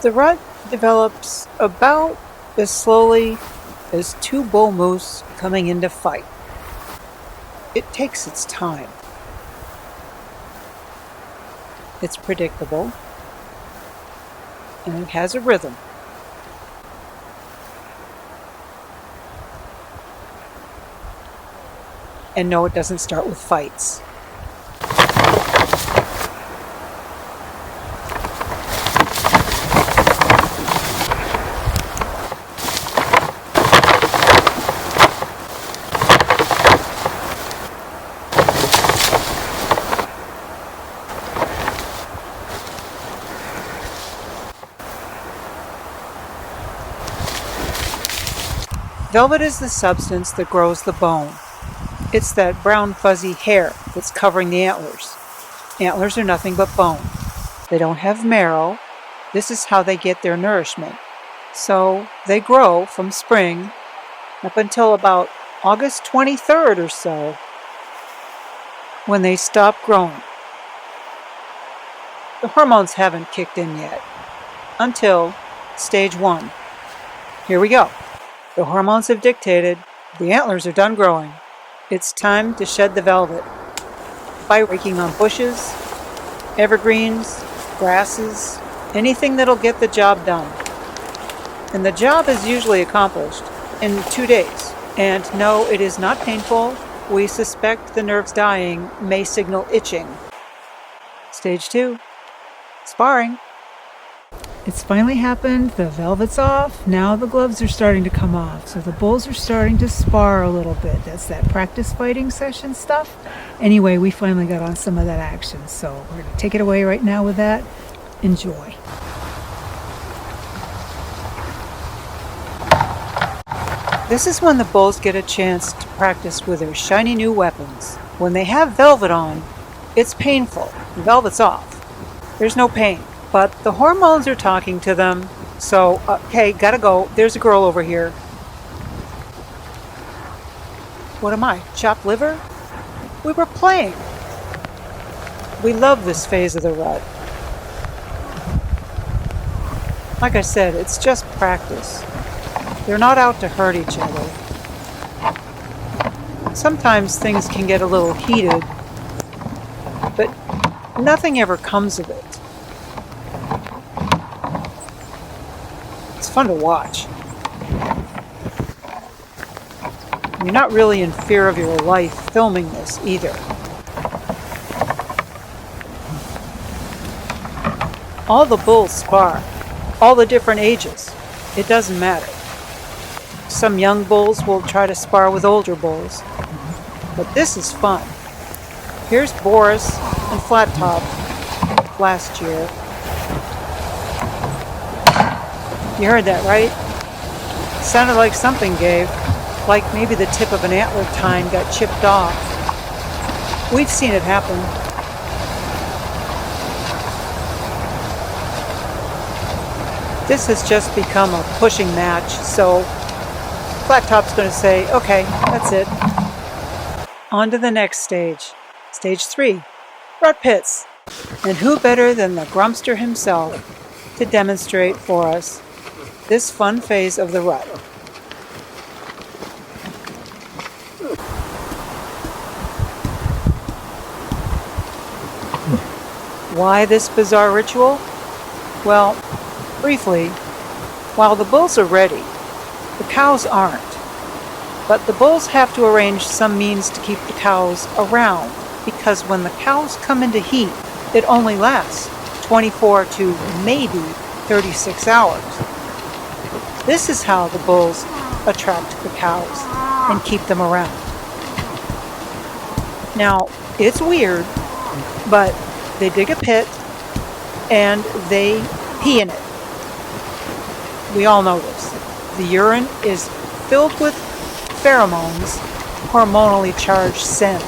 The rut develops about as slowly as two bull moose coming into fight. It takes its time. It's predictable, and it has a rhythm. And no, it doesn't start with fights. Velvet is the substance that grows the bone. It's that brown fuzzy hair that's covering the antlers. Antlers are nothing but bone. They don't have marrow. This is how they get their nourishment. So they grow from spring up until about August 23rd or so, when they stop growing. The hormones haven't kicked in yet until stage 1. Here we go. The hormones have dictated. The antlers are done growing. It's time to shed the velvet by raking on bushes, evergreens, grasses, anything that'll get the job done. And the job is usually accomplished in 2 days. And no, it is not painful. We suspect the nerves dying may signal itching. Stage 2, sparring. It's finally happened. The velvet's off. Now the gloves are starting to come off. So the bulls are starting to spar a little bit. That's that practice fighting session stuff. Anyway, we finally got on some of that action. So we're going to take it away right now with that. Enjoy. This is when the bulls get a chance to practice with their shiny new weapons. When they have velvet on, it's painful. The velvet's off. There's no pain. But the hormones are talking to them, so, okay, gotta go. There's a girl over here. What am I, chopped liver? We were playing. We love this phase of the rut. Like I said, it's just practice. They're not out to hurt each other. Sometimes things can get a little heated, but nothing ever comes of it. It's fun to watch. You're not really in fear of your life filming this either. All the bulls spar, all the different ages. It doesn't matter. Some young bulls will try to spar with older bulls. But this is fun. Here's Boris and Flat Top last year. You heard that, right? Sounded like something gave, like maybe the tip of an antler tine got chipped off. We've seen it happen. This has just become a pushing match, so Flat Top's going to say, okay, that's it. On to the next stage. Stage 3, rut pits. And who better than the Grumpster himself to demonstrate for us this fun phase of the rut. Why this bizarre ritual? Well, briefly, while the bulls are ready, the cows aren't. But the bulls have to arrange some means to keep the cows around, because when the cows come into heat, it only lasts 24 to maybe 36 hours. This is how the bulls attract the cows and keep them around. Now, it's weird, but they dig a pit and they pee in it. We all know this. The urine is filled with pheromones, hormonally charged scent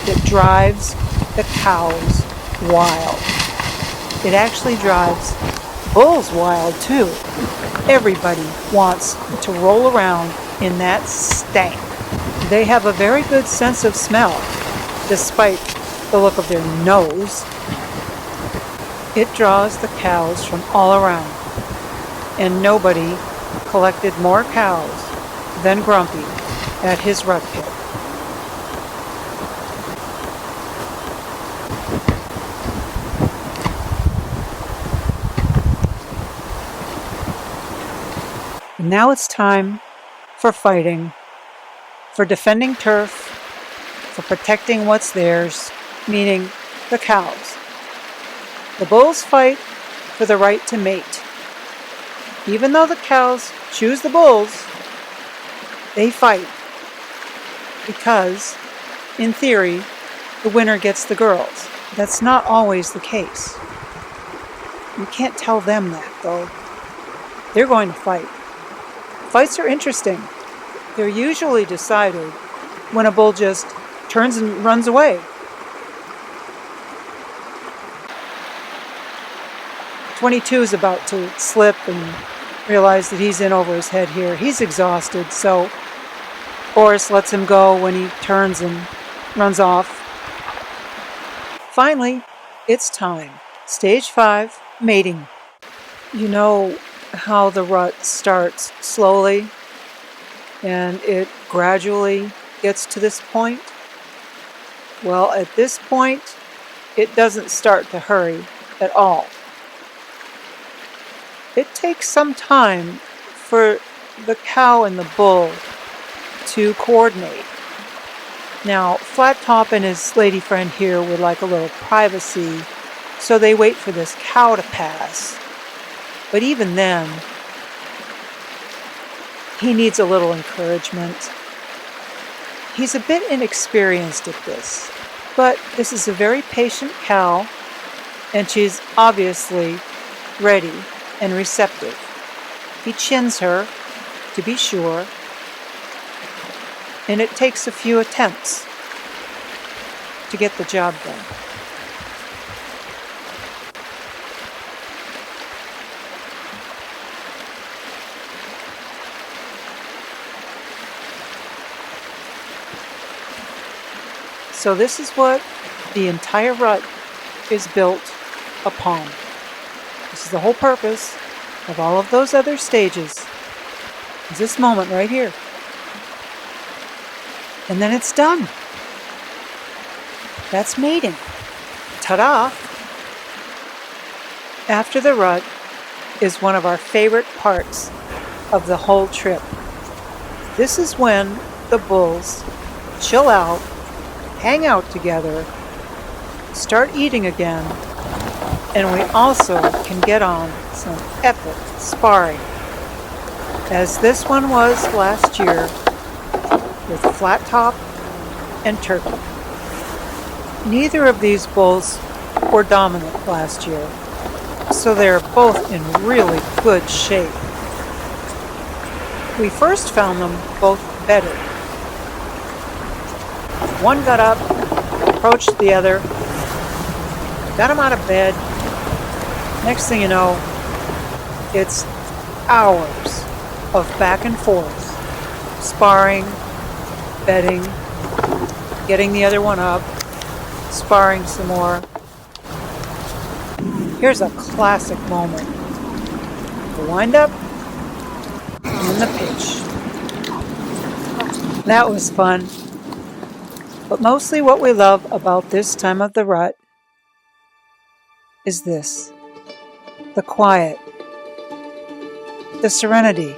that drives the cows wild. It actually drives bulls wild too. Everybody wants to roll around in that stank. They have a very good sense of smell, despite the look of their nose. It draws the cows from all around. and nobody collected more cows than Grumpy at his rut pit. And now it's time for fighting, for defending turf, for protecting what's theirs, meaning the cows. The bulls fight for the right to mate. Even though the cows choose the bulls, they fight because, in theory, the winner gets the girls. That's not always the case. You can't tell them that, though. They're going to fight. Fights are interesting. They're usually decided when a bull just turns and runs away. 22 is about to slip and realize that he's in over his head here. He's exhausted, so Boris lets him go when he turns and runs off. Finally, it's time. Stage 5, mating. You know how the rut starts slowly and it gradually gets to this point? Well, at this point, it doesn't start to hurry at all. It takes some time for the cow and the bull to coordinate. Now, Flat Top and his lady friend here would like a little privacy, so they wait for this cow to pass. But even then, he needs a little encouragement. He's a bit inexperienced at this, but this is a very patient cow, and she's obviously ready and receptive. He chins her, to be sure, and it takes a few attempts to get the job done. So this is what the entire rut is built upon. This is the whole purpose of all of those other stages. Is this moment right here. And then it's done. That's mating. Ta-da! After the rut is one of our favorite parts of the whole trip. This is when the bulls chill out, hang out together, start eating again, and we also can get on some epic sparring, as this one was last year with Flat Top and Turkey. Neither of these bulls were dominant last year, so they're both in really good shape. We first found them both bedded. One got up, approached the other, got him out of bed. Next thing you know, it's hours of back and forth, sparring, bedding, getting the other one up, sparring some more. Here's a classic moment. The wind up and the pitch. That was fun. But mostly what we love about this time of the rut is this: the quiet, the serenity.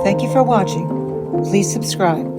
Thank you for watching. Please subscribe.